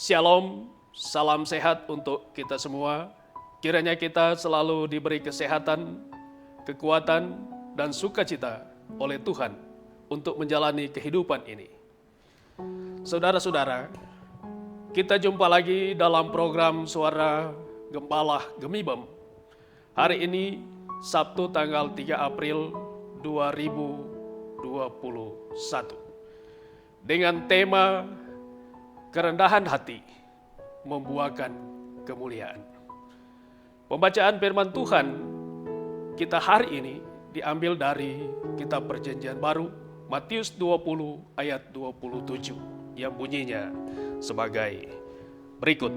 Shalom, salam sehat untuk kita semua. Kiranya kita selalu diberi kesehatan, kekuatan, dan sukacita oleh Tuhan untuk menjalani kehidupan ini. Saudara-saudara, kita jumpa lagi dalam program Suara Gembala Gemibem. Hari ini, Sabtu tanggal 3 April 2021. Dengan tema kerendahan hati membuahkan kemuliaan. Pembacaan firman Tuhan kita hari ini diambil dari kitab Perjanjian Baru Matius 20 ayat 27 yang bunyinya sebagai berikut.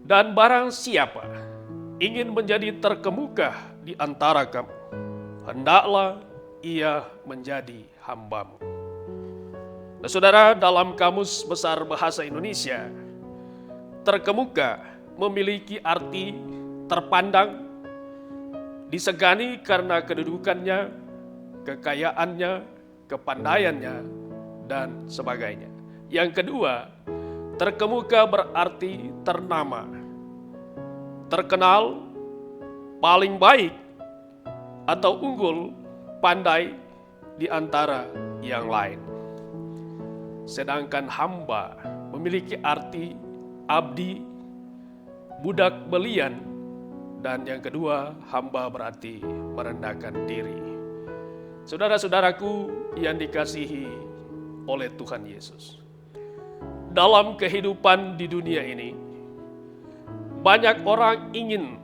Dan barang siapa ingin menjadi terkemuka di antara kamu, hendaklah ia menjadi hambamu. Nah, saudara, dalam Kamus Besar Bahasa Indonesia, terkemuka memiliki arti terpandang, disegani karena kedudukannya, kekayaannya, kepandaiannya, dan sebagainya. Yang kedua, terkemuka berarti ternama, terkenal, paling baik, atau unggul, pandai di antara yang lain. Sedangkan hamba memiliki arti abdi, budak belian, dan yang kedua hamba berarti merendahkan diri. Saudara-saudaraku yang dikasihi oleh Tuhan Yesus, dalam kehidupan di dunia ini, banyak orang ingin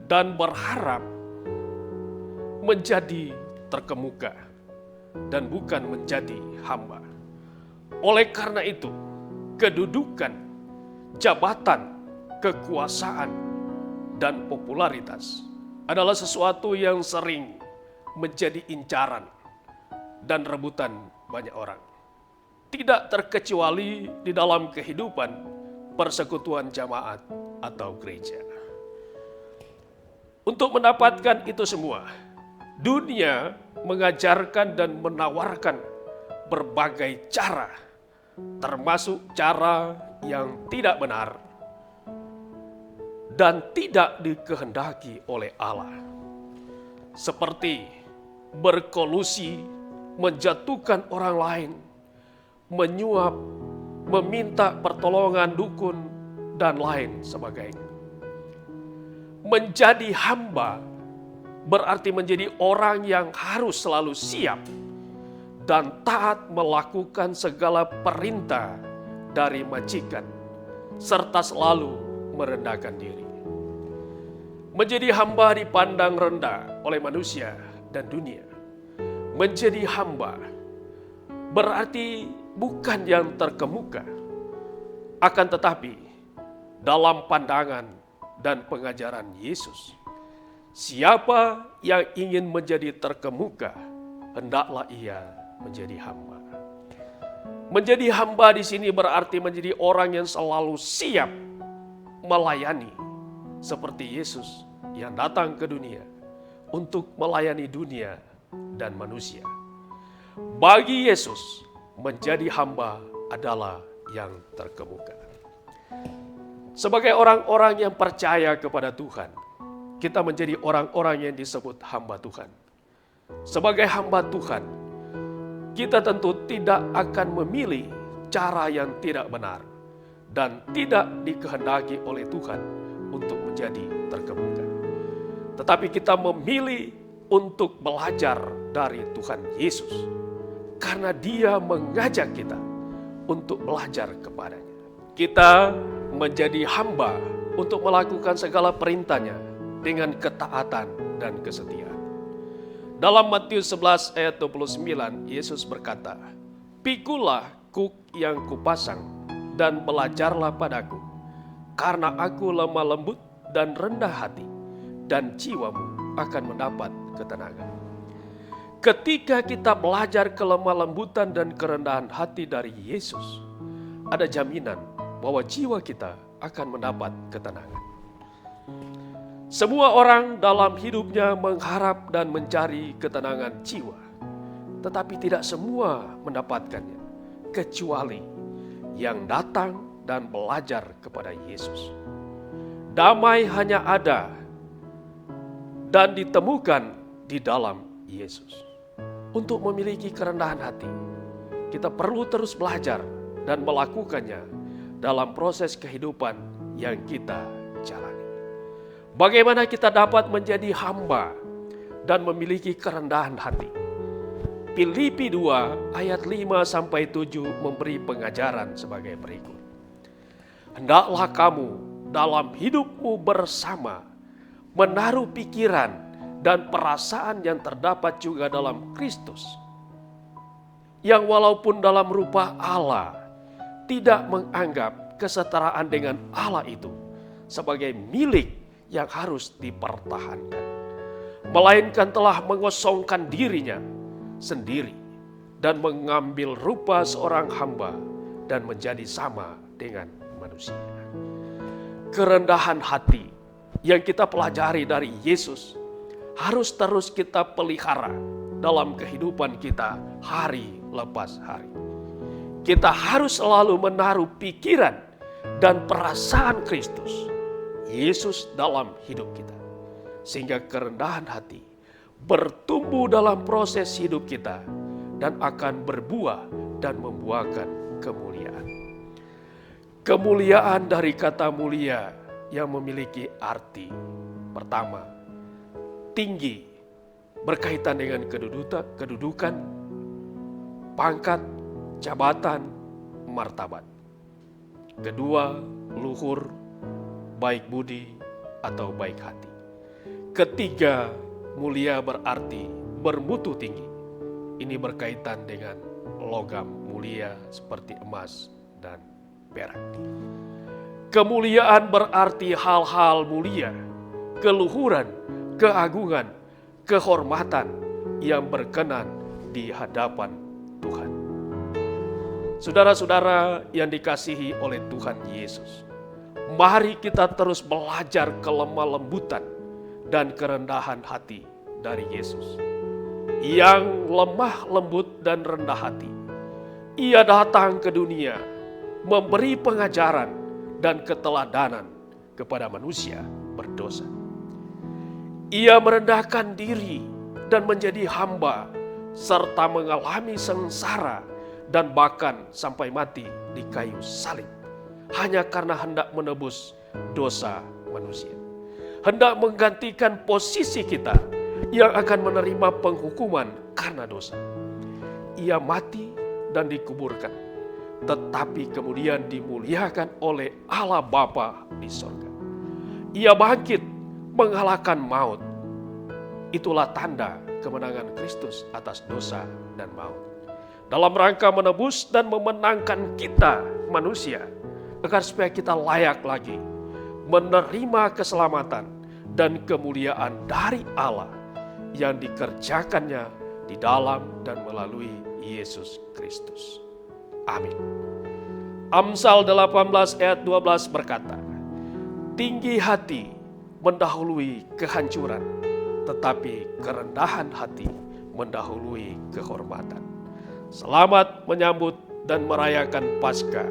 dan berharap menjadi terkemuka dan bukan menjadi hamba. Oleh karena itu, kedudukan, jabatan, kekuasaan, dan popularitas adalah sesuatu yang sering menjadi incaran dan rebutan banyak orang. Tidak terkecuali di dalam kehidupan persekutuan jamaat atau gereja. Untuk mendapatkan itu semua, dunia mengajarkan dan menawarkan berbagai cara, termasuk cara yang tidak benar dan tidak dikehendaki oleh Allah. Seperti berkolusi, menjatuhkan orang lain, menyuap, meminta pertolongan dukun, dan lain sebagainya. Menjadi hamba berarti menjadi orang yang harus selalu siap dan taat melakukan segala perintah dari majikan, serta selalu merendahkan diri. Menjadi hamba dipandang rendah oleh manusia dan dunia. Menjadi hamba berarti bukan yang terkemuka, akan tetapi dalam pandangan dan pengajaran Yesus, siapa yang ingin menjadi terkemuka, hendaklah ia menjadi hamba. Menjadi hamba di sini berarti menjadi orang yang selalu siap melayani, seperti Yesus yang datang ke dunia untuk melayani dunia dan manusia. Bagi Yesus, menjadi hamba adalah yang terkemuka. Sebagai orang-orang yang percaya kepada Tuhan, kita menjadi orang-orang yang disebut hamba Tuhan. Sebagai hamba Tuhan, kita tentu tidak akan memilih cara yang tidak benar dan tidak dikehendaki oleh Tuhan untuk menjadi terkemuka. Tetapi kita memilih untuk belajar dari Tuhan Yesus karena Dia mengajak kita untuk belajar kepadanya. Kita menjadi hamba untuk melakukan segala perintahnya dengan ketaatan dan kesetiaan. Dalam Matius 11 ayat 29, Yesus berkata, "Pikulah kuk yang kupasang dan belajarlah padaku, karena aku lemah lembut dan rendah hati, dan jiwamu akan mendapat ketenangan." Ketika kita belajar kelemah lembutan dan kerendahan hati dari Yesus, ada jaminan bahwa jiwa kita akan mendapat ketenangan. Semua orang dalam hidupnya mengharap dan mencari ketenangan jiwa, tetapi tidak semua mendapatkannya, kecuali yang datang dan belajar kepada Yesus. Damai hanya ada dan ditemukan di dalam Yesus. Untuk memiliki kerendahan hati, kita perlu terus belajar dan melakukannya dalam proses kehidupan yang kita jalani. Bagaimana kita dapat menjadi hamba dan memiliki kerendahan hati? Filipi 2 ayat 5-7 memberi pengajaran sebagai berikut. Hendaklah kamu dalam hidupmu bersama menaruh pikiran dan perasaan yang terdapat juga dalam Kristus, yang walaupun dalam rupa Allah tidak menganggap kesetaraan dengan Allah itu sebagai milik yang harus dipertahankan, melainkan telah mengosongkan dirinya sendiri dan mengambil rupa seorang hamba dan menjadi sama dengan manusia. Kerendahan hati yang kita pelajari dari Yesus harus terus kita pelihara dalam kehidupan kita hari lepas hari. Kita harus selalu menaruh pikiran dan perasaan Kristus, Yesus dalam hidup kita. Sehingga kerendahan hati bertumbuh dalam proses hidup kita dan akan berbuah dan membuahkan kemuliaan. Kemuliaan dari kata mulia yang memiliki arti pertama, tinggi, berkaitan dengan kedudukan, pangkat, jabatan, martabat. Kedua, luhur, baik budi atau baik hati. Ketiga, mulia berarti bermutu tinggi. Ini berkaitan dengan logam mulia seperti emas dan perak. Kemuliaan berarti hal-hal mulia, keluhuran, keagungan, kehormatan yang berkenan di hadapan Tuhan. Saudara-saudara yang dikasihi oleh Tuhan Yesus, mari kita terus belajar kelemah lembutan dan kerendahan hati dari Yesus. Yang lemah lembut dan rendah hati, Ia datang ke dunia memberi pengajaran dan keteladanan kepada manusia berdosa. Ia merendahkan diri dan menjadi hamba serta mengalami sengsara dan bahkan sampai mati di kayu salib hanya karena hendak menebus dosa manusia. Hendak menggantikan posisi kita yang akan menerima penghukuman karena dosa. Ia mati dan dikuburkan, tetapi kemudian dimuliakan oleh Allah Bapa di sorga. Ia bangkit mengalahkan maut. Itulah tanda kemenangan Kristus atas dosa dan maut. Dalam rangka menebus dan memenangkan kita manusia, agar supaya kita layak lagi menerima keselamatan dan kemuliaan dari Allah yang dikerjakannya di dalam dan melalui Yesus Kristus. Amin. Amsal 18 ayat 12 berkata, tinggi hati mendahului kehancuran, tetapi kerendahan hati mendahului kehormatan. Selamat menyambut dan merayakan Paskah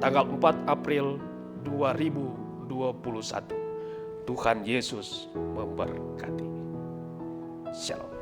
tanggal 4 April 2021. Tuhan Yesus memberkati. Shalom.